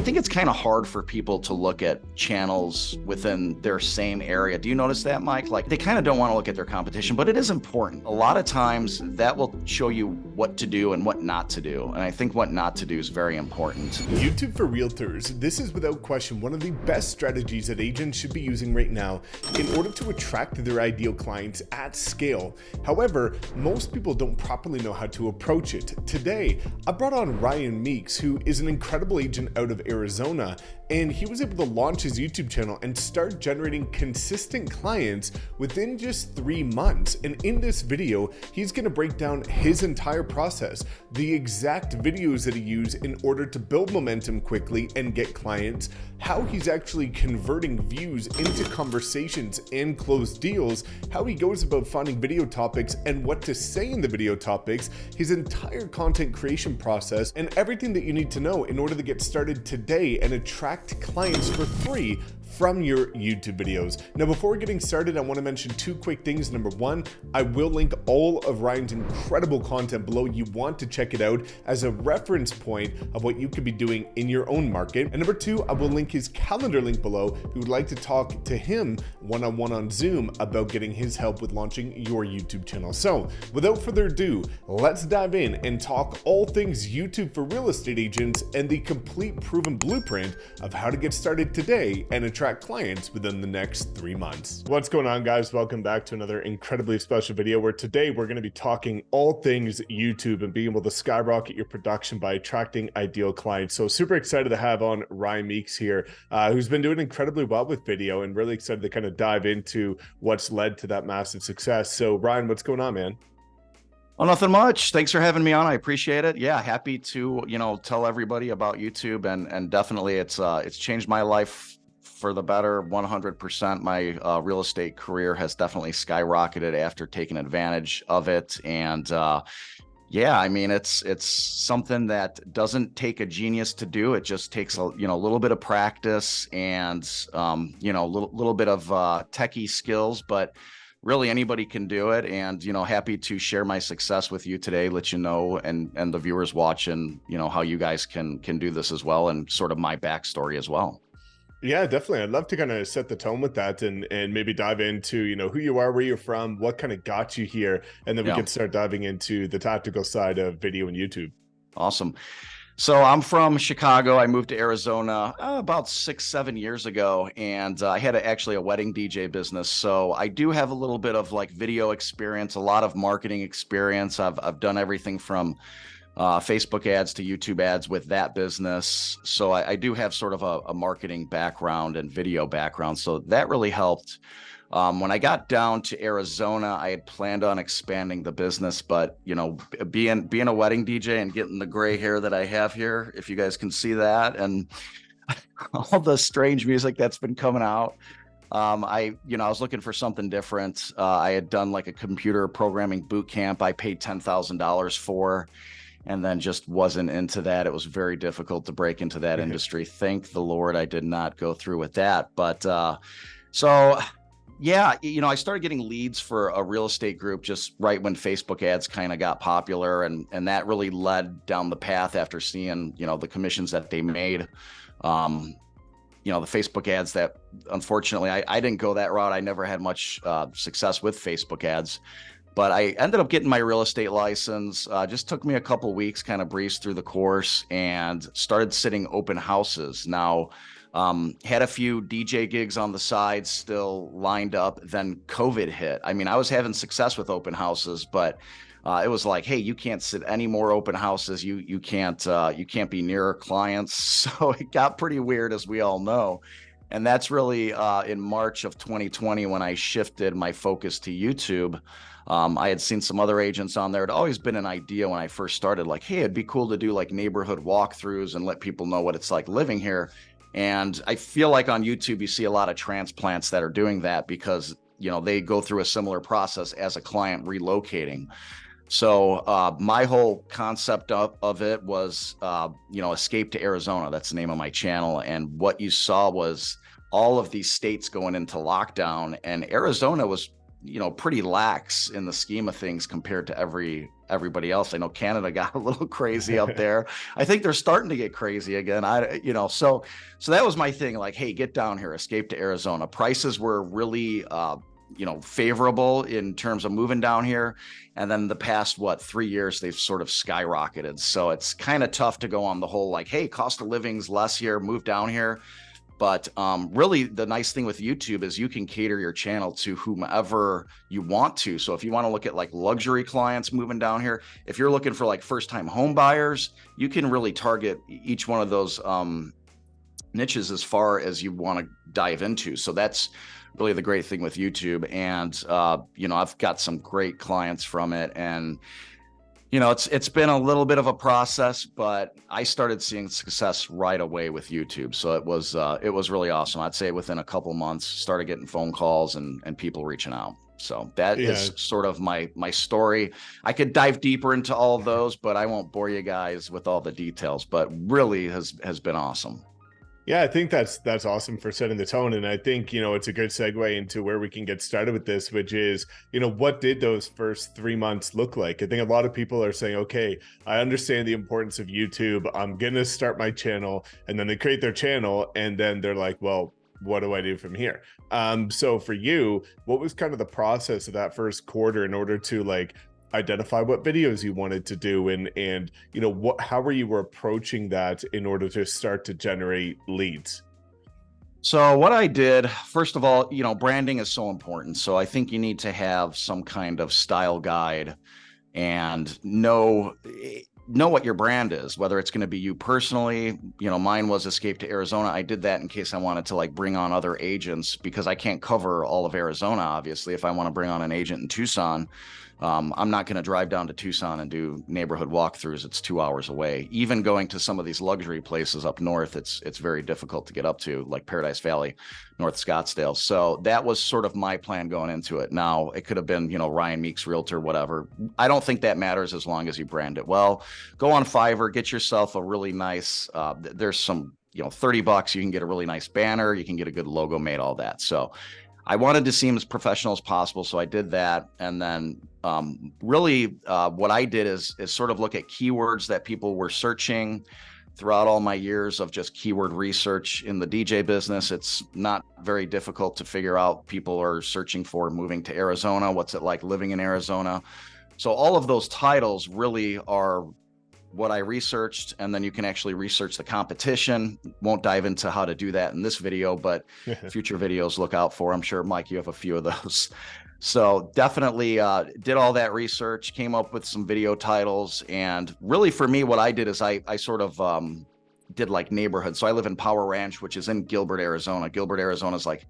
think it's kind of hard for people to look at channels within their same area. Do you notice that, Mike? Like they kind of don't want to look at their competition, but it is important. A lot of times that will show you what to do and what not to do. And I think what not to do is very important. YouTube for Realtors. This is without question one of the best strategies that agents should be using right now in order to attract their ideal clients at scale. However, most people don't properly know how to approach it. Today, I brought on Ryan Meeks, who is an incredible agent out of Arizona, and he was able to launch his YouTube channel and start generating consistent clients within just 3 months. And in this video, he's going to break down his entire process, the exact videos that he used in order to build momentum quickly and get clients, how he's actually converting views into conversations and closed deals, how he goes about finding video topics and what to say in the video topics, his entire content creation process, and everything that you need to know in order to get started today and attract clients for free from your YouTube videos. Now, before getting started, I want to mention 2 quick things. Number 1, I will link all of Ryan's incredible content below. You want to check it out as a reference point of what you could be doing in your own market. And number 2, I will link his calendar link below if you would like to talk to him one-on-one on Zoom about getting his help with launching your YouTube channel. So without further ado, let's dive in and talk all things YouTube for real estate agents and the complete proven blueprint of how to get started today and attract clients within the next 3 months. What's going on, guys? Welcome back to another incredibly special video where today we're going to be talking all things YouTube and being able to skyrocket your production by attracting ideal clients. So super excited to have on Ryan Meeks here, who's been doing incredibly well with video, and really excited to kind of dive into what's led to that massive success. So Ryan, what's going on, man? Oh, nothing much. Thanks for having me on. I appreciate it. Yeah, happy to, tell everybody about YouTube, and definitely it's changed my life for the better. 100%. My real estate career has definitely skyrocketed after taking advantage of it. And yeah, I mean, it's something that doesn't take a genius to do. It just takes a little bit of practice and little bit of techie skills, but really anybody can do it. And happy to share my success with you today, let you know, and the viewers watching, how you guys can do this as well, and sort of my backstory as well. Yeah, definitely. I'd love to kind of set the tone with that and maybe dive into, who you are, where you're from, what kind of got you here, and then we can start diving into the tactical side of video and YouTube. Awesome. So I'm from Chicago. I moved to Arizona about 6-7 years ago, and I had actually a wedding DJ business. So I do have a little bit of like video experience, a lot of marketing experience. I've done everything from Facebook ads to YouTube ads with that business. So I do have sort of a marketing background and video background. So that really helped. When I got down to Arizona, I had planned on expanding the business, but being a wedding DJ and getting the gray hair that I have here, if you guys can see that, and all the strange music that's been coming out, I was looking for something different. I had done like a computer programming boot camp I paid $10,000 for, and then just wasn't into that. It was very difficult to break into that industry. Thank the Lord I did not go through with that. But so yeah, I started getting leads for a real estate group just right when Facebook ads kind of got popular, and that really led down the path after seeing the commissions that they made. The Facebook ads that, unfortunately, I didn't go that route. I never had much success with Facebook ads. But I ended up getting my real estate license. Just took me a couple weeks, kind of breezed through the course, and started sitting open houses. Now, had a few DJ gigs on the side still lined up. Then COVID hit. I mean, I was having success with open houses, but it was like, hey, you can't sit any more open houses. You can't be near clients. So it got pretty weird, as we all know. And that's really in March of 2020 when I shifted my focus to YouTube. I had seen some other agents on there. It had always been an idea when I first started, like, hey, it'd be cool to do like neighborhood walkthroughs and let people know what it's like living here. And I feel like on YouTube, you see a lot of transplants that are doing that because, they go through a similar process as a client relocating. So my whole concept of it was, Escape to Arizona. That's the name of my channel. And what you saw was all of these states going into lockdown, and Arizona was pretty lax in the scheme of things compared to everybody else. I know Canada got a little crazy up there. I think they're starting to get crazy again. So that was my thing. Like, hey, get down here, escape to Arizona. Prices were really, favorable in terms of moving down here. And then the past, 3 years, they've sort of skyrocketed. So it's kind of tough to go on the whole, like, hey, cost of living's less here, move down here. But really, the nice thing with YouTube is you can cater your channel to whomever you want to. So if you want to look at like luxury clients moving down here, if you're looking for like first-time home buyers, you can really target each one of those niches as far as you want to dive into. So that's really the great thing with YouTube. And I've got some great clients from it. And it's been a little bit of a process, but I started seeing success right away with YouTube. So it was really awesome. I'd say within a couple months, started getting phone calls and people reaching out. So that is sort of my story. I could dive deeper into all of those, but I won't bore you guys with all the details, but really has been awesome. Yeah, I think that's awesome for setting the tone. And I think, it's a good segue into where we can get started with this, which is, what did those first 3 months look like? I think a lot of people are saying, okay, I understand the importance of YouTube. I'm going to start my channel. And then they create their channel and then they're like, well, what do I do from here? So for you, what was kind of the process of that first quarter in order to like identify what videos you wanted to do and how were you approaching that in order to start to generate leads? So what I did, first of all, branding is so important. So I think you need to have some kind of style guide and know what your brand is, whether it's going to be you personally. Mine was Escape to Arizona. I did that in case I wanted to like bring on other agents, because I can't cover all of Arizona. Obviously, if I want to bring on an agent in Tucson, I'm not going to drive down to Tucson and do neighborhood walkthroughs. It's 2 hours away. Even going to some of these luxury places up north, it's very difficult to get up to, like Paradise Valley, North Scottsdale. So that was sort of my plan going into it. Now, it could have been, Ryan Meeks Realtor, whatever. I don't think that matters as long as you brand it well. Go on Fiverr, get yourself a really nice, there's some, $30, you can get a really nice banner, you can get a good logo made, all that. So I wanted to seem as professional as possible, so I did that. And then really what I did is sort of look at keywords that people were searching throughout all my years of just keyword research in the DJ business. It's not very difficult to figure out. People are searching for moving to Arizona. What's it like living in Arizona? So all of those titles really are what I researched, and then you can actually research the competition. Won't dive into how to do that in this video, but future videos, look out for. I'm sure, Mike, you have a few of those. So definitely did all that research, came up with some video titles. And really for me, what I did is I sort of did like neighborhoods. So I live in Power Ranch, which is in Gilbert, Arizona. Gilbert, Arizona is like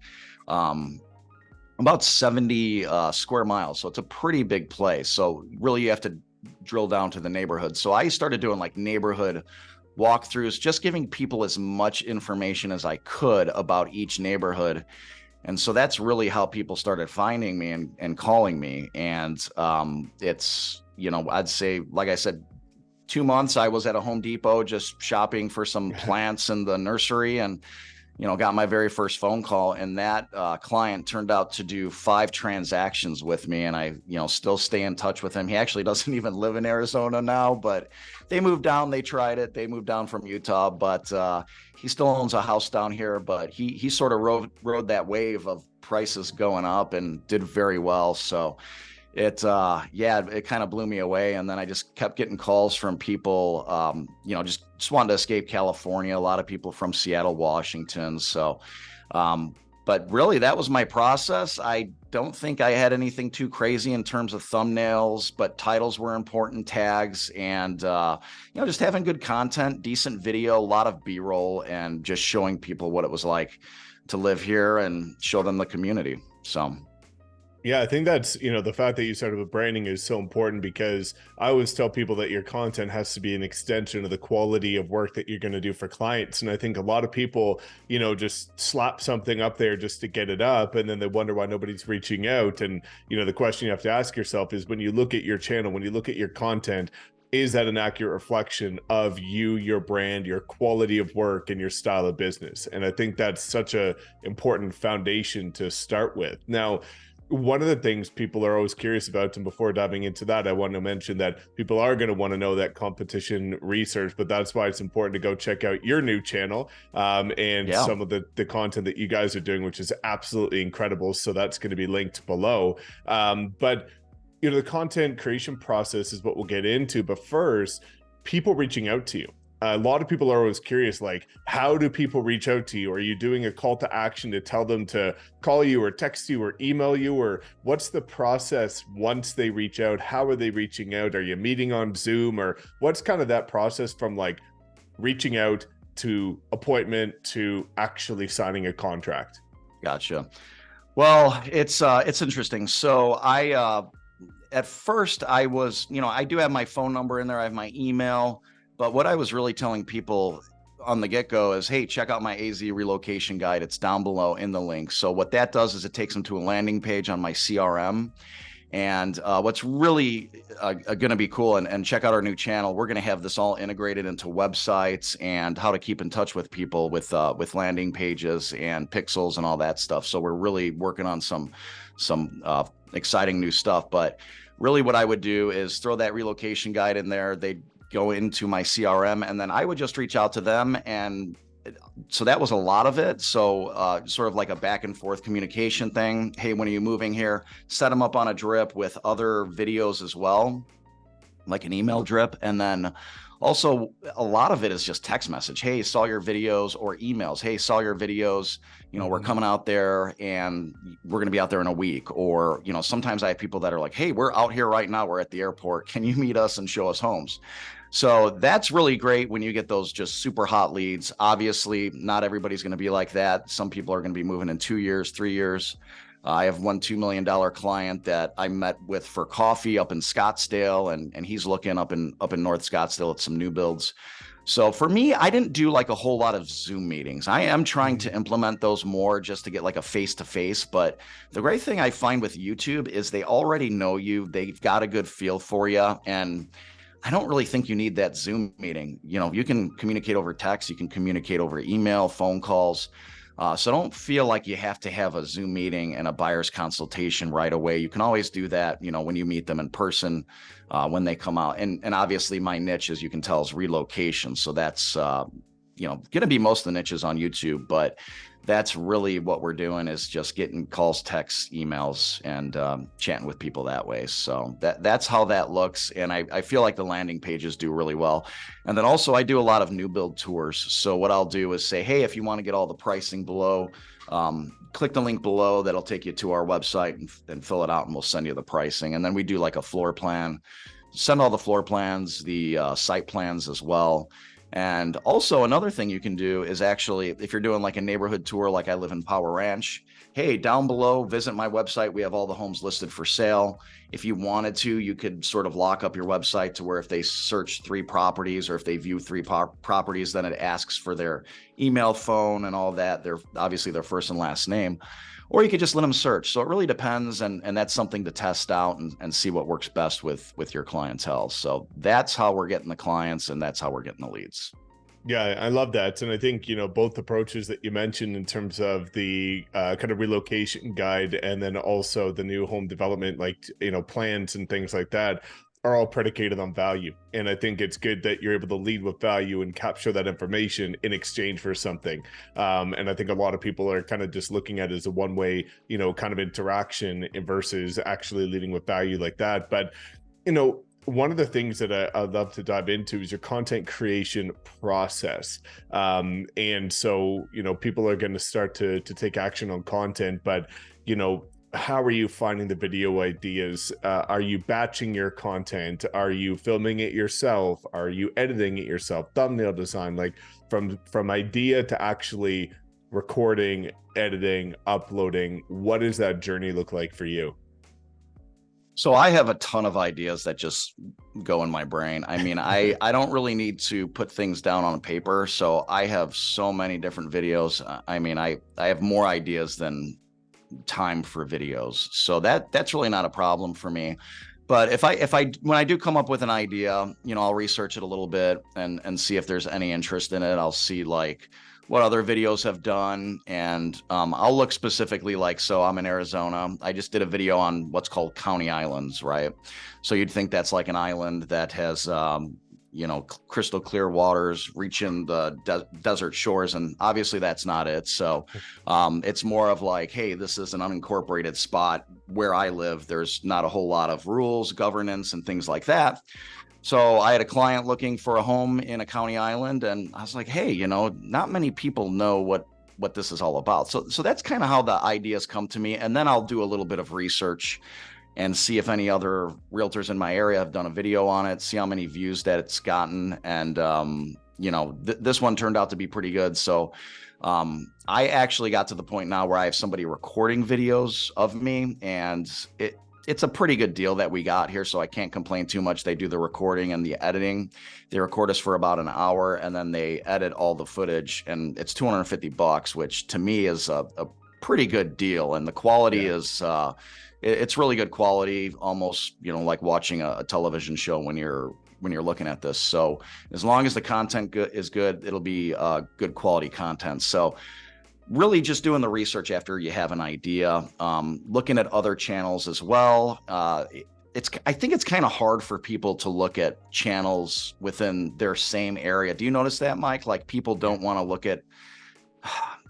about 70 square miles. So it's a pretty big place. So really you have to drill down to the neighborhood. So I started doing like neighborhood walkthroughs, just giving people as much information as I could about each neighborhood. And so that's really how people started finding me and calling me. And it's, I'd say, like I said, 2 months I was at a Home Depot just shopping for some plants in the nursery, and got my very first phone call, and that client turned out to do 5 transactions with me. And I, still stay in touch with him. He actually doesn't even live in Arizona now, but they moved down, they tried it. They moved down from Utah, but he still owns a house down here, but he sort of rode that wave of prices going up and did very well. So it kind of blew me away. And then I just kept getting calls from people, just wanted to escape California. A lot of people from Seattle, Washington. So, but really that was my process. I don't think I had anything too crazy in terms of thumbnails, but titles were important, tags, and, just having good content, decent video, a lot of B-roll, and just showing people what it was like to live here and show them the community. So. Yeah, I think that's, the fact that you started with branding is so important, because I always tell people that your content has to be an extension of the quality of work that you're going to do for clients. And I think a lot of people, just slap something up there just to get it up, and then they wonder why nobody's reaching out. And, the question you have to ask yourself is, when you look at your channel, when you look at your content, is that an accurate reflection of you, your brand, your quality of work, and your style of business? And I think that's such a important foundation to start with. Now, One of the things people are always curious about, and before diving into that, I want to mention that people are going to want to know that competition research, but that's why it's important to go check out your new channel, and Yeah. some of the content that you guys are doing, which is absolutely incredible. So that's going to be linked below. But the content creation process is what we'll get into. But first, people reaching out to you. A lot of people are always curious, like, how do people reach out to you? Are you doing a call to action to tell them to call you or text you or email you? Or what's the process once they reach out? How are they reaching out? Are you meeting on Zoom? Or what's kind of that process from like reaching out to appointment to actually signing a contract? Gotcha. Well, it's interesting. So at first I was, I do have my phone number in there. I have my email. But what I was really telling people on the get-go is, hey, check out my AZ relocation guide. It's down below in the link. So what that does is it takes them to a landing page on my CRM. And what's really going to be cool, and check out our new channel, we're going to have this all integrated into websites and how to keep in touch with people with landing pages and pixels and all that stuff. So we're really working on some exciting new stuff. But really what I would do is throw that relocation guide in there. They'd go into my CRM, and then I would just reach out to them. And so that was a lot of it. So sort of like a back and forth communication thing. Hey, when are you moving here? Set them up on a drip with other videos as well, like an email drip. And then also a lot of it is just text message. Hey, saw your videos, or emails. Hey, saw your videos. We're coming out there and we're going to be out there in a week. Or, sometimes I have people that are like, hey, we're out here right now. We're at the airport. Can you meet us and show us homes? So that's really great when you get those just super hot leads. Obviously, not everybody's going to be like that. Some people are going to be moving in 2 years, 3 years. I have one $2 million client that I met with for coffee up in Scottsdale, and he's looking up in North Scottsdale at some new builds. So for me, I didn't do like a whole lot of Zoom meetings. I am trying to implement those more just to get like a face-to-face. But the great thing I find with YouTube is they already know you. They've got a good feel for you. And I don't really think you need that Zoom meeting. You can communicate over text, you can communicate over email, phone calls. So don't feel like you have to have a Zoom meeting and a buyer's consultation right away. You can always do that, when you meet them in person, when they come out. And obviously my niche, as you can tell, is relocation. So that's, going to be most of the niches on YouTube, but that's really what we're doing, is just getting calls, texts, emails, and chatting with people that way. So that's how that looks. And I feel like the landing pages do really well. And then also I do a lot of new build tours. So what I'll do is say, hey, if you want to get all the pricing below, click the link below. That'll take you to our website and fill it out, and we'll send you the pricing. And then we do like a floor plan, send all the floor plans, the site plans as well. And also another thing you can do is actually, if you're doing like a neighborhood tour, like I live in Power Ranch, hey, down below, visit my website. We have all the homes listed for sale. If you wanted to, you could sort of lock up your website to where if they search 3 properties, or if they view 3 properties, then it asks for their email, phone, and all that. They're obviously their first and last name. Or you could just let them search. So it really depends. And that's something to test out and see what works best with your clientele. So that's how we're getting the clients, and that's how we're getting the leads. Yeah, I love that. And I think, both approaches that you mentioned in terms of the kind of relocation guide, and then also the new home development, like, plans and things like that, are all predicated on value. And I think it's good that you're able to lead with value and capture that information in exchange for something. And I think a lot of people are kind of just looking at it as a one-way, kind of interaction versus actually leading with value like that. But, one of the things that I'd love to dive into is your content creation process. And so, people are going to start to take action on content, but, how are you finding the video ideas? Are you batching your content? Are you filming it yourself? Are you editing it yourself? Thumbnail design, like from idea to actually recording, editing, uploading, what does that journey look like for you? So I have a ton of ideas that just go in my brain. I mean, I don't really need to put things down on paper. So I have so many different videos. I mean, I have more ideas than time for videos. So that's really not a problem for me. But when I do come up with an idea, I'll research it a little bit and see if there's any interest in it. I'll see like what other videos have done. And I'll look specifically like, so I'm in Arizona. I just did a video on what's called county islands, right? So you'd think that's like an island that has, crystal clear waters reaching the desert shores. And obviously that's not it. So it's more of like, hey, this is an unincorporated spot where I live. There's not a whole lot of rules, governance, and things like that. So I had a client looking for a home in a county island, and I was like, hey, not many people know what this is all about. So that's kind of how the ideas come to me. And then I'll do a little bit of research and see if any other realtors in my area have done a video on it, see how many views that it's gotten. And, this one turned out to be pretty good. So I actually got to the point now where I have somebody recording videos of me, and it's a pretty good deal that we got here, so I can't complain too much. They do the recording and the editing. They record us for about an hour, and then they edit all the footage, and it's $250, which to me is a pretty good deal. And the quality is it's really good quality, almost like watching a television show when you're looking at this. So as long as the content is good, it'll be good quality content. So really just doing the research after you have an idea, looking at other channels as well. I think it's kind of hard for people to look at channels within their same area. Do you notice that, Mike? Like people don't want to look at,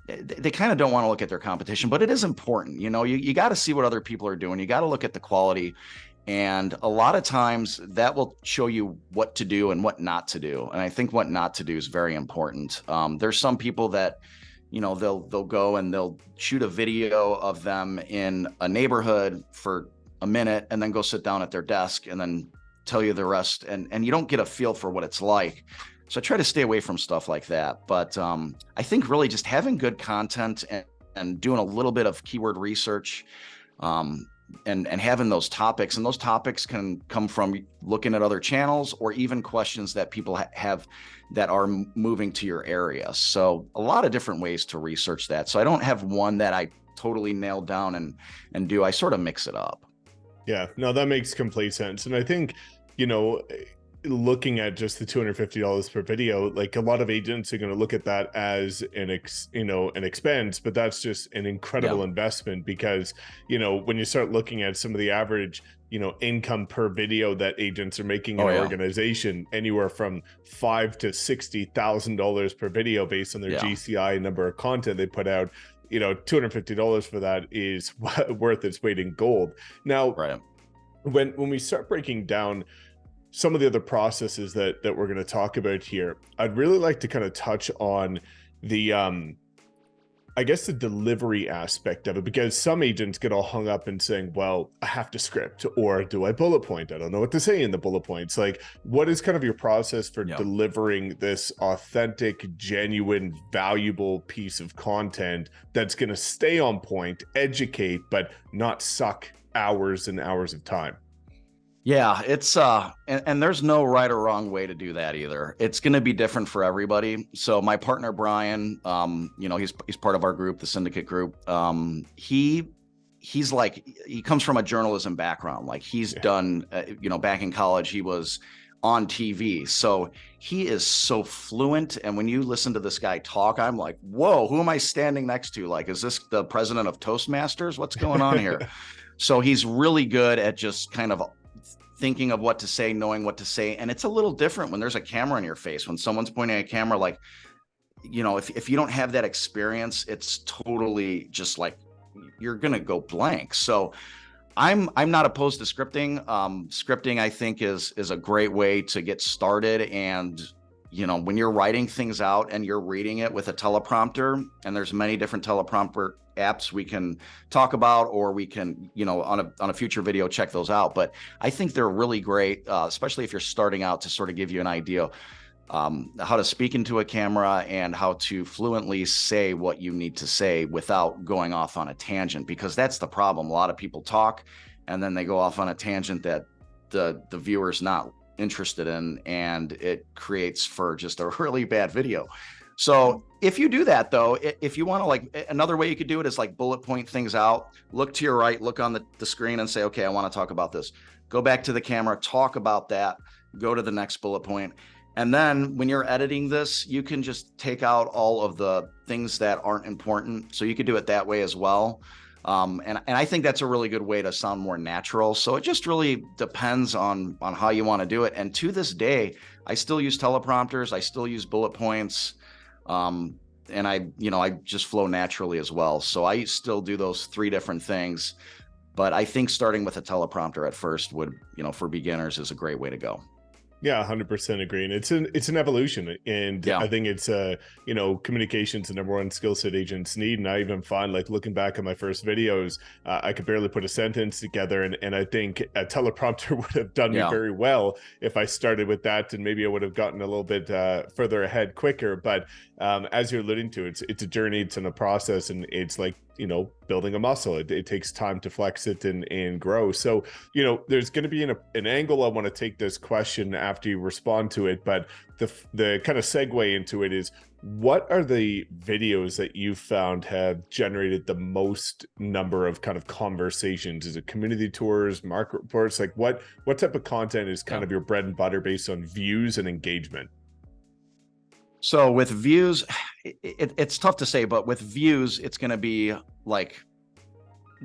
they kind of don't want to look at their competition, but it is important. You got to see what other people are doing. You got to look at the quality. And a lot of times that will show you what to do and what not to do. And I think what not to do is very important. There's some people that, they'll go and they'll shoot a video of them in a neighborhood for a minute and then go sit down at their desk and then tell you the rest. And you don't get a feel for what it's like. So I try to stay away from stuff like that. But I think really just having good content and doing a little bit of keyword research, and having those topics, and those topics can come from looking at other channels or even questions that people have that are moving to your area. So a lot of different ways to research that. So I don't have one that I totally nail down and do. I sort of mix it up. Yeah, no, that makes complete sense. And I think, looking at just the $250 per video, like a lot of agents are going to look at that as an expense, but that's just an incredible investment because, when you start looking at some of the average, income per video that agents are making in an organization, anywhere from $5,000 to $60,000 per video based on their GCI number of content they put out. $250 for that is worth its weight in gold. Now, when we start breaking down some of the other processes that we're going to talk about here, I'd really like to kind of touch on the, I guess the delivery aspect of it, because some agents get all hung up in saying, well, I have to script, or do I bullet point? I don't know what to say in the bullet points. Like, what is kind of your process for delivering this authentic, genuine, valuable piece of content that's going to stay on point, educate, but not suck hours and hours of time? Yeah, it's and there's no right or wrong way to do that either. It's going to be different for everybody. So my partner Brian, he's part of our group, the Syndicate Group. He's like, he comes from a journalism background. Like he's done, back in college, he was on TV. So he is so fluent. And when you listen to this guy talk, I'm like, whoa, who am I standing next to? Like, is this the president of Toastmasters? What's going on here? So he's really good at just kind of thinking of what to say, knowing what to say. And it's a little different when there's a camera in your face, when someone's pointing a camera, like, if you don't have that experience, it's totally just like, you're going to go blank. So I'm not opposed to scripting. Scripting, I think is a great way to get started. And, when you're writing things out and you're reading it with a teleprompter, and there's many different teleprompter apps we can talk about, or we can, on a future video, check those out. But I think they're really great, especially if you're starting out, to sort of give you an idea how to speak into a camera and how to fluently say what you need to say without going off on a tangent, because that's the problem. A lot of people talk and then they go off on a tangent that the viewer's not interested in, and it creates for just a really bad video. So if you do that, though, if you want to, like, another way you could do it is like bullet point things out, look to your right, look on the screen and say, okay, I want to talk about this. Go back to the camera, talk about that, go to the next bullet point. And then when you're editing this, you can just take out all of the things that aren't important. So you could do it that way as well. And I think that's a really good way to sound more natural. So it just really depends on how you want to do it. And to this day, I still use teleprompters. I still use bullet points. And I just flow naturally as well. So I still do those three different things. But I think starting with a teleprompter at first would, for beginners is a great way to go. Yeah, 100% agree. And it's an evolution. And Yeah. I think it's, communication's the number one skill set agents need. And I even find, like, looking back at my first videos, I could barely put a sentence together. And I think a teleprompter would have done me very well if I started with that, and maybe I would have gotten a little bit further ahead quicker. But as you're alluding to, it's a journey, it's in a process, and it's like, building a muscle. It takes time to flex it and grow. So, there's going to be an angle I want to take this question after you respond to it. But the kind of segue into it is, what are the videos that you found have generated the most number of kind of conversations? Is it community tours, market reports? Like what type of content is kind of your bread and butter based on views and engagement? So with views, it's tough to say, but with views, it's going to be like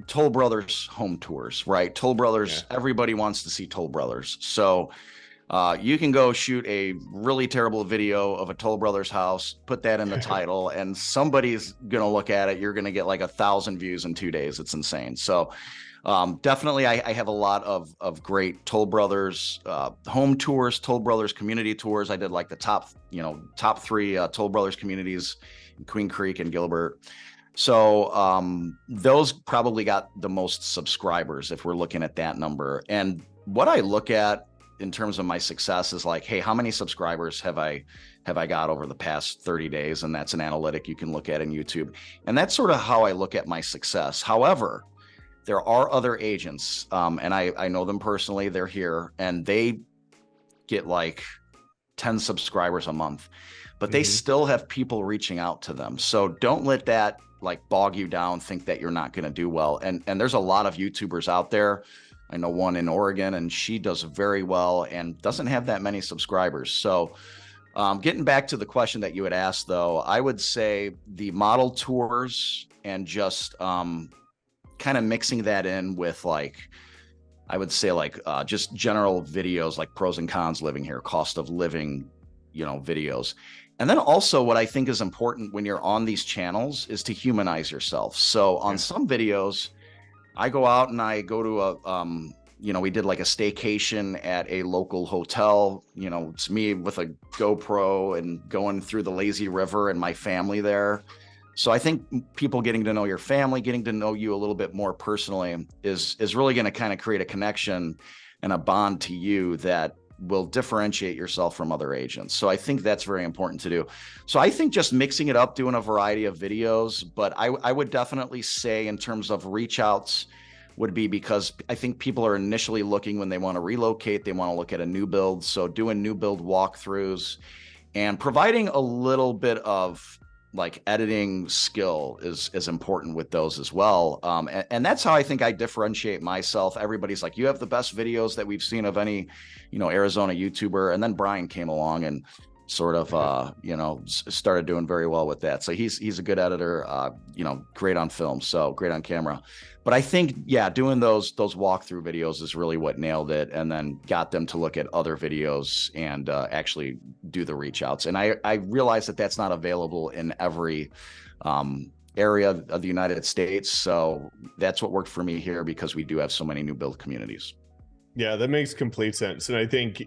Toll Brothers home tours, right? Toll Brothers, everybody wants to see Toll Brothers. So you can go shoot a really terrible video of a Toll Brothers house, put that in the title, and somebody's going to look at it. You're going to get like 1,000 views in 2 days. It's insane. So definitely I have a lot of great Toll Brothers home tours, Toll Brothers community tours. I did like the top 3 Toll Brothers communities in Queen Creek and Gilbert. So those probably got the most subscribers if we're looking at that number. And what I look at in terms of my success is like, hey, how many subscribers have I got over the past 30 days? And that's an analytic you can look at in YouTube. And that's sort of how I look at my success. However, there are other agents, and I know them personally. They're here, and they get like 10 subscribers a month, but they still have people reaching out to them. So don't let that like bog you down, think that you're not going to do well. And there's a lot of YouTubers out there. I know one in Oregon, and she does very well and doesn't have that many subscribers. So getting back to the question that you had asked, though, I would say the model tours and just kind of mixing that in with like, I would say like just general videos like pros and cons living here, cost of living, videos. And then also what I think is important when you're on these channels is to humanize yourself. So on some videos, I go out and I go to we did like a staycation at a local hotel. It's me with a GoPro and going through the lazy river and my family there. So I think people getting to know your family, getting to know you a little bit more personally is really going to kind of create a connection and a bond to you that will differentiate yourself from other agents. So I think that's very important to do. So I think just mixing it up, doing a variety of videos, but I would definitely say in terms of reach outs would be, because I think people are initially looking when they want to relocate, they want to look at a new build. So doing new build walkthroughs and providing a little bit of like editing skill is important with those as well. And that's how I think I differentiate myself. Everybody's like, you have the best videos that we've seen of any, Arizona YouTuber. And then Brian came along and sort of, started doing very well with that. So he's a good editor, great on film, so great on camera. But I think, doing those walkthrough videos is really what nailed it, and then got them to look at other videos and actually do the reach outs. And I realized that that's not available in every area of the United States. So that's what worked for me here, because we do have so many new build communities. Yeah, that makes complete sense. And I think,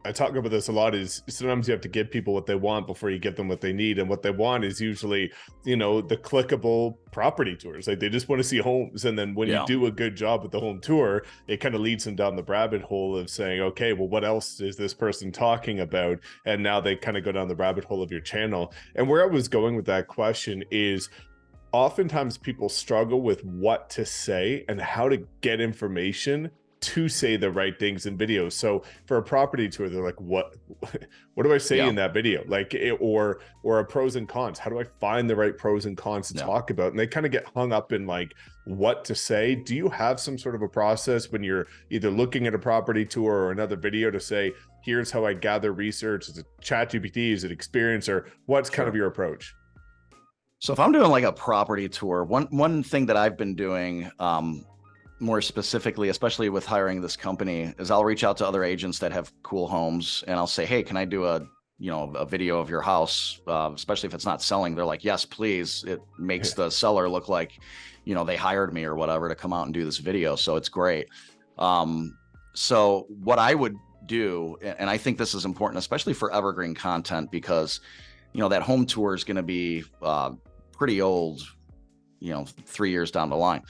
I talk about this a lot, is sometimes you have to give people what they want before you give them what they need. And what they want is usually, the clickable property tours. Like, they just want to see homes. And then when you do a good job with the home tour, it kind of leads them down the rabbit hole of saying, okay, well, what else is this person talking about? And now they kind of go down the rabbit hole of your channel. And where I was going with that question is, oftentimes people struggle with what to say and how to get information to say the right things in videos. So for a property tour, they're like, what do I say Yeah. in that video? Like, or a pros and cons. How do I find the right pros and cons to Yeah. talk about? And they kind of get hung up in like what to say. Do you have some sort of a process when you're either looking at a property tour or another video to say, here's how I gather research? Is it ChatGPT? Is it experience? Or what's kind of your approach? So if I'm doing like a property tour, one thing that I've been doing, more specifically, especially with hiring this company, is I'll reach out to other agents that have cool homes and I'll say, hey, can I do a video of your house, especially if it's not selling. They're like, yes, please. It makes the seller look like, they hired me or whatever to come out and do this video. So it's great. So what I would do, and I think this is important, especially for evergreen content, because, that home tour is going to be pretty old, 3 years down the line.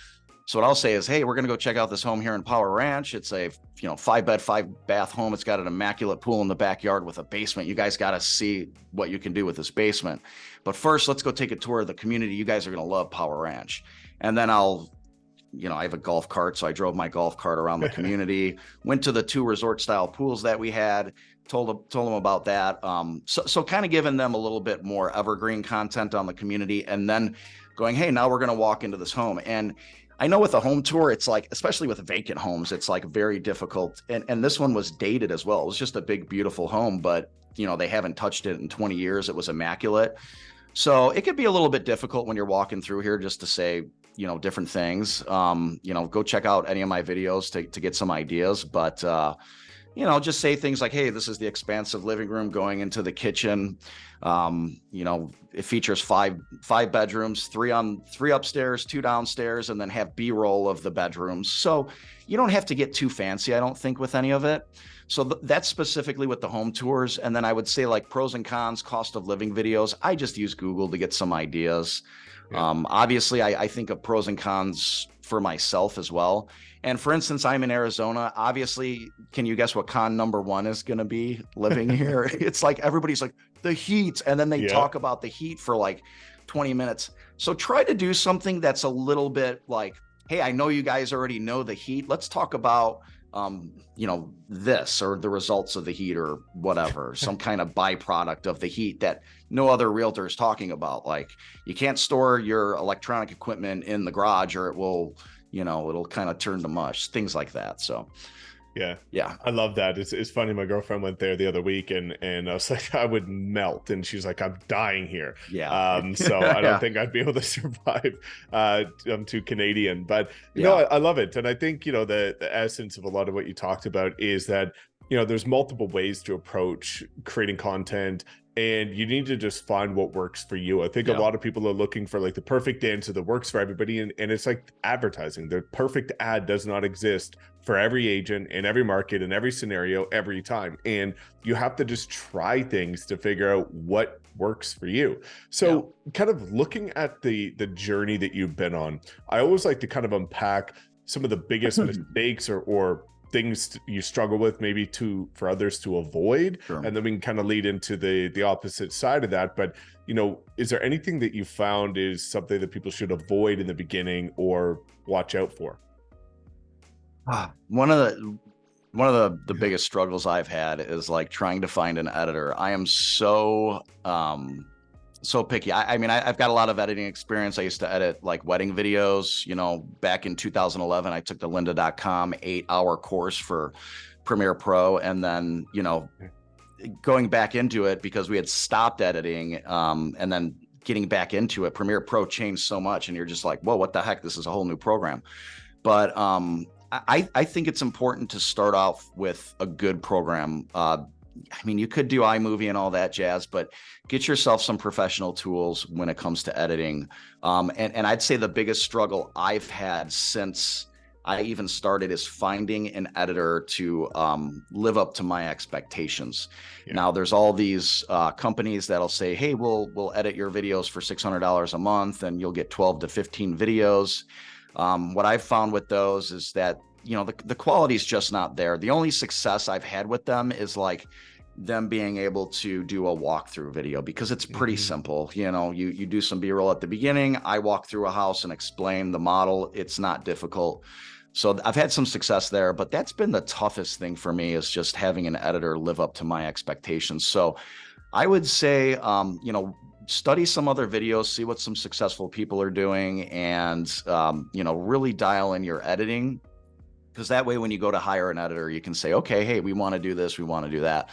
So what I'll say is, hey, we're going to go check out this home here in Power Ranch. It's a 5-bed, 5-bath home. It's got an immaculate pool in the backyard with a basement. You guys got to see what you can do with this basement. But first, let's go take a tour of the community. You guys are going to love Power Ranch. And then I have a golf cart, so I drove my golf cart around the community, went to the 2 resort style pools that we had, told them about that. So kind of giving them a little bit more evergreen content on the community, and then going, hey, now we're going to walk into this home. And I know with a home tour, it's like, especially with vacant homes, it's like very difficult. And this one was dated as well. It was just a big, beautiful home, but they haven't touched it in 20 years. It was immaculate. So it could be a little bit difficult when you're walking through here just to say, different things. Go check out any of my videos to get some ideas, but just say things like, hey, this is the expansive living room going into the kitchen. It features five bedrooms, 3 upstairs, 2 downstairs, and then have B-roll of the bedrooms. So you don't have to get too fancy, I don't think, with any of it. So that's specifically with the home tours. And then I would say like pros and cons, cost of living videos. I just use Google to get some ideas. Yeah. Obviously, I think of pros and cons for myself as well. And for instance, I'm in Arizona. Obviously, can you guess what con number 1 is going to be living here? It's like everybody's like, the heat. And then they talk about the heat for like 20 minutes. So try to do something that's a little bit like, hey, I know you guys already know the heat. Let's talk about, this or the results of the heat or whatever, some kind of byproduct of the heat that no other realtor is talking about. Like, you can't store your electronic equipment in the garage or it will, it'll kind of turn to mush, things like that. So yeah, I love that. It's funny. My girlfriend went there the other week and I was like, I would melt, and she's like, I'm dying here. So I don't think I'd be able to survive. I'm too Canadian, but I love it. And I think the essence of a lot of what you talked about is that there's multiple ways to approach creating content, and you need to just find what works for you. I think a lot of people are looking for like the perfect answer that works for everybody. And it's like advertising. The perfect ad does not exist for every agent in every market, in every scenario, every time. And you have to just try things to figure out what works for you. So kind of looking at the journey that you've been on, I always like to kind of unpack some of the biggest mistakes or things you struggle with, maybe for others to avoid. Sure. And then we can kind of lead into the opposite side of that. But, is there anything that you found is something that people should avoid in the beginning or watch out for? One of the biggest struggles I've had is like trying to find an editor. I am so picky. I mean, I've got a lot of editing experience. I used to edit like wedding videos, back in 2011, I took the lynda.com 8-hour course for Premiere Pro. And then, going back into it because we had stopped editing, and then getting back into it, Premiere Pro changed so much and you're just like, whoa, what the heck? This is a whole new program. But, I think it's important to start off with a good program. I mean, you could do iMovie and all that jazz, but get yourself some professional tools when it comes to editing. And I'd say the biggest struggle I've had since I even started is finding an editor to live up to my expectations. Yeah. Now, there's all these companies that'll say, hey, we'll edit your videos for $600 a month and you'll get 12 to 15 videos. What I've found with those is that, the quality is just not there. The only success I've had with them is like them being able to do a walkthrough video because it's pretty simple. You do some B-roll at the beginning. I walk through a house and explain the model. It's not difficult. So I've had some success there, but that's been the toughest thing for me, is just having an editor live up to my expectations. So I would say, study some other videos, see what some successful people are doing, and, really dial in your editing. Because that way, when you go to hire an editor, you can say, okay, hey, we want to do this, we want to do that.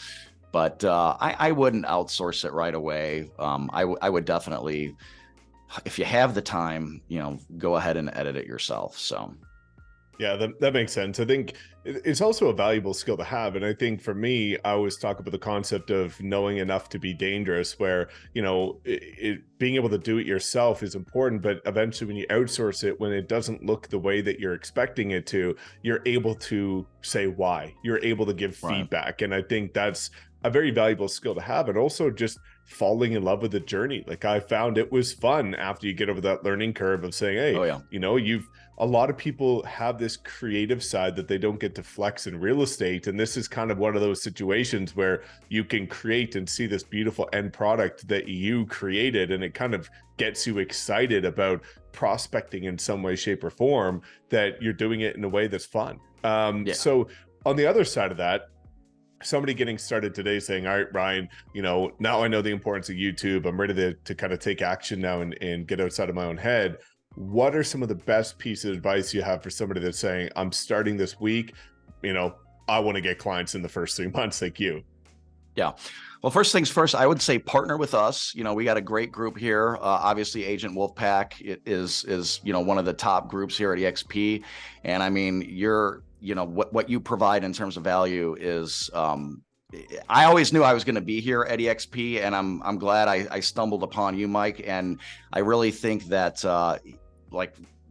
But I wouldn't outsource it right away. I would definitely, if you have the time, go ahead and edit it yourself. So. Yeah, that makes sense. I think it's also a valuable skill to have. And I think for me, I always talk about the concept of knowing enough to be dangerous, where, being able to do it yourself is important. But eventually when you outsource it, when it doesn't look the way that you're expecting it to, you're able to say why. You're able to give feedback. And I think that's a very valuable skill to have. And also just falling in love with the journey. Like, I found it was fun after you get over that learning curve of saying, hey, a lot of people have this creative side that they don't get to flex in real estate. And this is kind of one of those situations where you can create and see this beautiful end product that you created. And it kind of gets you excited about prospecting in some way, shape, or form, that you're doing it in a way that's fun. So on the other side of that, somebody getting started today saying, all right, Ryan, now I know the importance of YouTube. I'm ready to kind of take action now and get outside of my own head. What are some of the best pieces of advice you have for somebody that's saying, I'm starting this week, I want to get clients in the first 3 months like you? Yeah. Well, first things first, I would say partner with us. We got a great group here. Obviously, Agent Wolfpack is one of the top groups here at EXP. And I mean, what you provide in terms of value is, I always knew I was going to be here at EXP, and I'm glad I stumbled upon you, Mike. And I really think that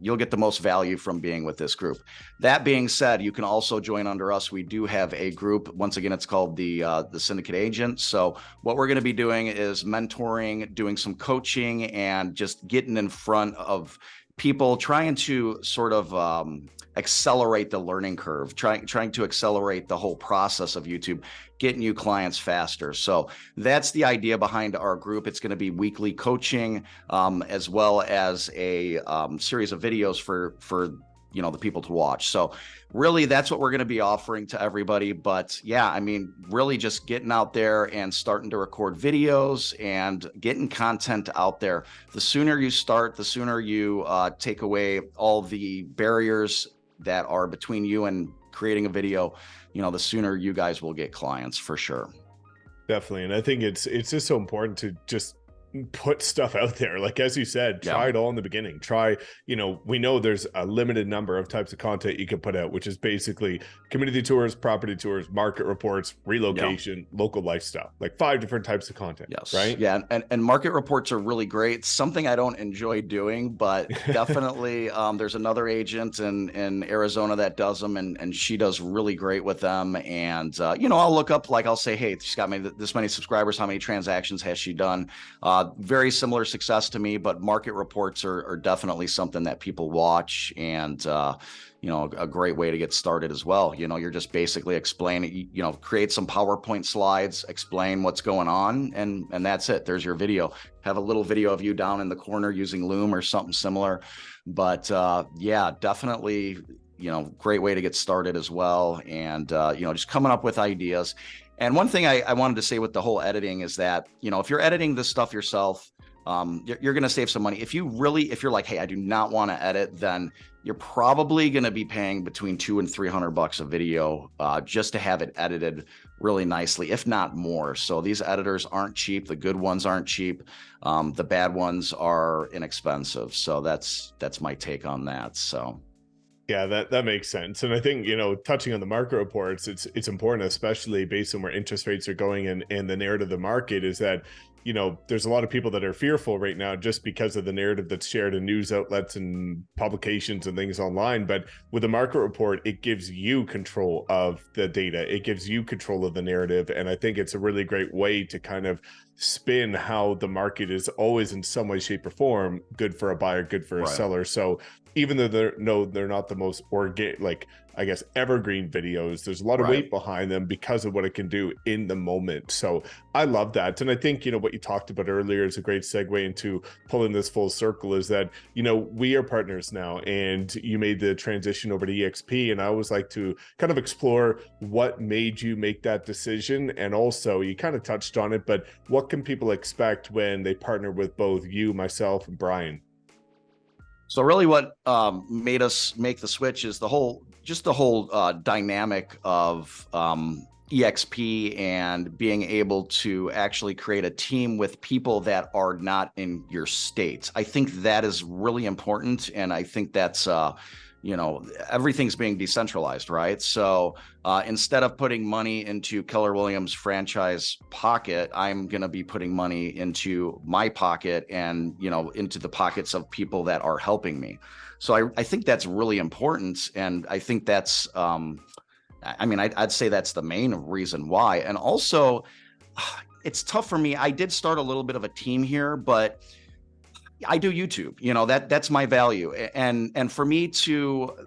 you'll get the most value from being with this group. That being said, you can also join under us. We do have a group. Once again, it's called the Syndicate Agent. So what we're going to be doing is mentoring, doing some coaching, and just getting in front of people, trying to sort of accelerate the learning curve, trying to accelerate the whole process of YouTube, getting you clients faster. So that's the idea behind our group. It's going to be weekly coaching, as well as a series of videos for the people to watch. So really, that's what we're going to be offering to everybody. But yeah, I mean, really just getting out there and starting to record videos and getting content out there. The sooner you start, the sooner you take away all the barriers that are between you and creating a video, the sooner you guys will get clients, for sure. Definitely. And I think it's just so important to just put stuff out there. Like, as you said, try it all in the beginning. We know there's a limited number of types of content you can put out, which is basically community tours, property tours, market reports, relocation, local lifestyle, like 5 different types of content. Yes. Right. Yeah. And market reports are really great. Something I don't enjoy doing, but definitely there's another agent in Arizona that does them, and she does really great with them. And, I'll look up, I'll say, hey, she's got this many subscribers. How many transactions has she done? Very similar success to me, but market reports are definitely something that people watch, and a great way to get started as well. You're just basically explaining, create some PowerPoint slides, explain what's going on, and that's it. There's your video. Have a little video of you down in the corner using Loom or something similar. But yeah, definitely, great way to get started as well. And just coming up with ideas. And one thing I wanted to say with the whole editing is that, if you're editing this stuff yourself, you're going to save some money. If you're like, hey, I do not want to edit, then you're probably going to be paying between $200 and $300 a video just to have it edited really nicely, if not more. So these editors aren't cheap. The good ones aren't cheap. The bad ones are inexpensive. So that's my take on that. So. Yeah, that makes sense. And I think, touching on the market reports, it's important, especially based on where interest rates are going and the narrative of the market, is that, there's a lot of people that are fearful right now just because of the narrative that's shared in news outlets and publications and things online. But with the market report, it gives you control of the data. It gives you control of the narrative. And I think it's a really great way to kind of spin how the market is always in some way, shape, or form good for a buyer, good for a Right. seller. So even though they're not the most organic, like I guess evergreen videos, there's a lot of Right. weight behind them because of what it can do in the moment. So I love that. And I think, what you talked about earlier is a great segue into pulling this full circle, is that, we are partners now, and you made the transition over to EXP. And I always like to kind of explore what made you make that decision. And also, you kind of touched on it, but what can people expect when they partner with both you, myself, and Brian? So really what made us make the switch is the whole dynamic of EXP and being able to actually create a team with people that are not in your state. I think that is really important. And I think that's, everything's being decentralized, right? So instead of putting money into Keller Williams franchise pocket, I'm going to be putting money into my pocket and, into the pockets of people that are helping me. So I think that's really important. And I think that's, I'd say that's the main reason why. And also, it's tough for me. I did start a little bit of a team here, but I do YouTube, that's my value. And for me to,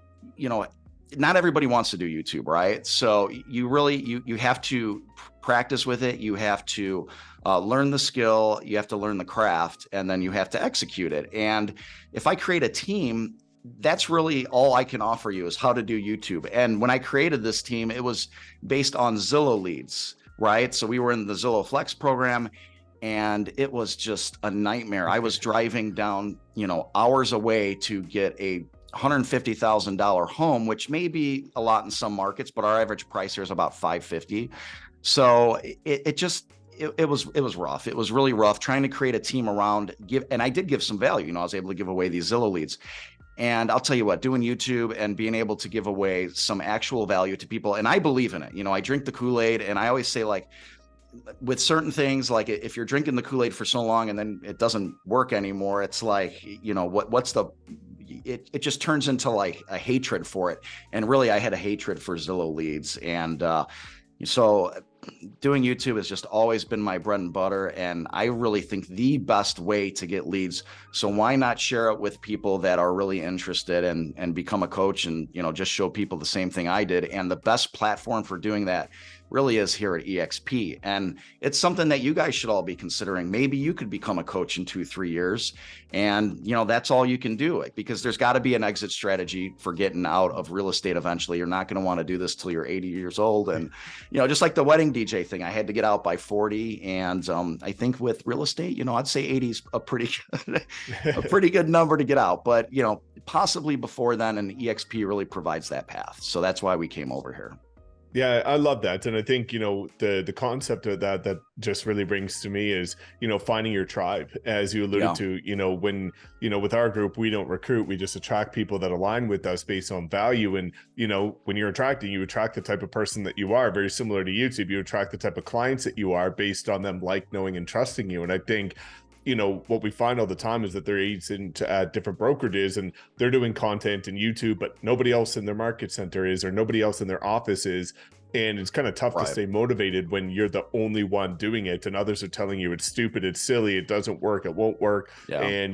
not everybody wants to do YouTube, right? So you really, you have to practice with it. You have to learn the skill, you have to learn the craft, and then you have to execute it. And if I create a team, that's really all I can offer you is how to do YouTube. And when I created this team, it was based on Zillow leads, right? So we were in the Zillow Flex program, and it was just a nightmare. I was driving down, hours away to get a $150,000 home, which may be a lot in some markets, but our average price here is about $550,000. So it was rough. It was really rough trying to create a team around and I did give some value. I was able to give away these Zillow leads. And I'll tell you what, doing YouTube and being able to give away some actual value to people, and I believe in it. I drink the Kool-Aid, and I always say, like, with certain things, like if you're drinking the Kool-Aid for so long and then it doesn't work anymore, it's like, it just turns into like a hatred for it. And really, I had a hatred for Zillow leads. And so doing YouTube has just always been my bread and butter. And I really think the best way to get leads. So why not share it with people that are really interested and become a coach and, just show people the same thing I did. And the best platform for doing that really is here at EXP. And it's something that you guys should all be considering. Maybe you could become a coach in 2-3 years. And, that's all you can do, because there's got to be an exit strategy for getting out of real estate eventually. You're not going to want to do this till you're 80 years old. And, just like the wedding DJ thing, I had to get out by 40. And I think with real estate, I'd say 80 is a pretty good number to get out. But, possibly before then, and EXP really provides that path. So that's why we came over here. Yeah, I love that. And I think, the concept of that just really brings to me is, finding your tribe, as you alluded to, when, with our group, we don't recruit, we just attract people that align with us based on value. And, when you're attracting, you attract the type of person that you are, very similar to YouTube. You attract the type of clients that you are based on them knowing, and trusting you. And I think, what we find all the time is that they're agents at different brokerages and they're doing content in YouTube, but nobody else in their market center is, or nobody else in their office is. And it's kind of tough to stay motivated when you're the only one doing it and others are telling you it's stupid, it's silly, it doesn't work, it won't work. Yeah. And,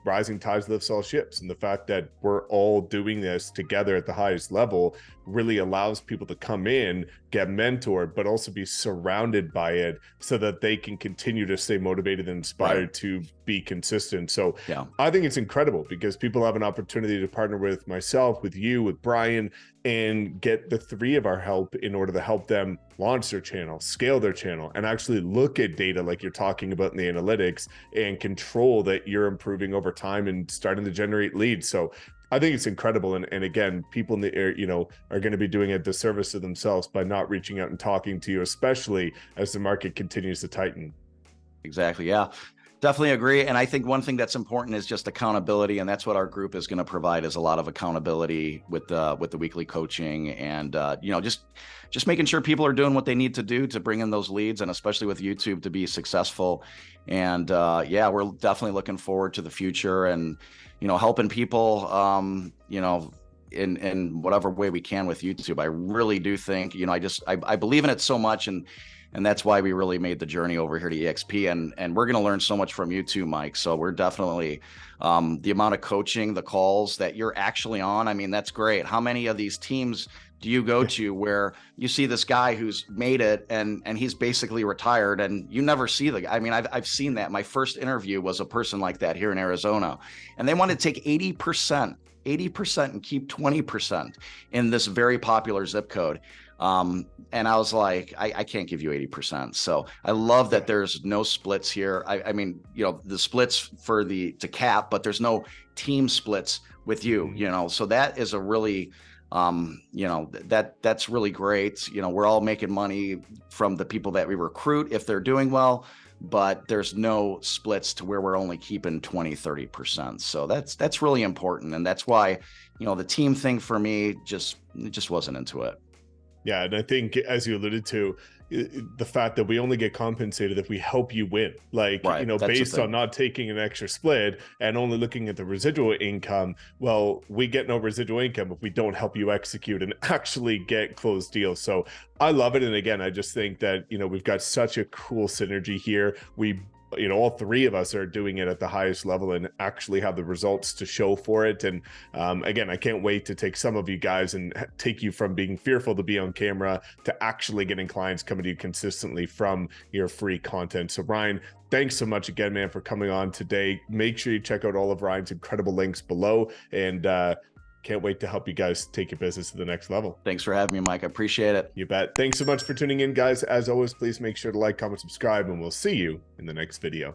rising tides lifts all ships. And the fact that we're all doing this together at the highest level really allows people to come in, get mentored, but also be surrounded by it so that they can continue to stay motivated and inspired to be consistent. So I think it's incredible because people have an opportunity to partner with myself, with you, with Brian, and get the three of our help in order to help them launch their channel, scale their channel, and actually look at data like you're talking about in the analytics and control that you're improving over time and starting to generate leads. So I think it's incredible. And again, people in the air, are going to be doing a disservice to themselves by not reaching out and talking to you, especially as the market continues to tighten. Exactly. Yeah. Definitely agree. And I think one thing that's important is just accountability. And that's what our group is going to provide, is a lot of accountability with the weekly coaching and, just making sure people are doing what they need to do to bring in those leads, and especially with YouTube to be successful. And we're definitely looking forward to the future and, helping people, in whatever way we can with YouTube. I really do think, I believe in it so much. And And that's why we really made the journey over here to EXP. And we're going to learn so much from you too, Mike. So we're definitely, the amount of coaching, the calls that you're actually on, I mean, that's great. How many of these teams do you go to where you see this guy who's made it and he's basically retired and you never see the guy? I mean, I've seen that. My first interview was a person like that here in Arizona, and they want to take 80% and keep 20% in this very popular zip code. And I was like, I can't give you 80%. So I love that there's no splits here. I mean, you know, the splits for to cap, but there's no team splits with you, you know, so that is a really, you know, that's really great. You know, we're all making money from the people that we recruit if they're doing well, but there's no splits to where we're only keeping 20-30%. So that's really important. And that's why, you know, the team thing for me just wasn't into it. Yeah, and I think, as you alluded to, the fact that we only get compensated if we help you win, like, Right, you know, based on not taking an extra split and only looking at the residual income. Well, we get no residual income if we don't help you execute and actually get closed deals. So I love it. And again, I just think that, you know, we've got such a cool synergy here. You know, all three of us are doing it at the highest level and actually have the results to show for it. And again, I can't wait to take some of you guys and take you from being fearful to be on camera to actually getting clients coming to you consistently from your free content. So Ryan, thanks so much again, man, for coming on today. Make sure you check out all of Ryan's incredible links below, and can't wait to help you guys take your business to the next level. Thanks for having me, Mike. I appreciate it. You bet. Thanks so much for tuning in, guys. As always, please make sure to like, comment, subscribe, and we'll see you in the next video.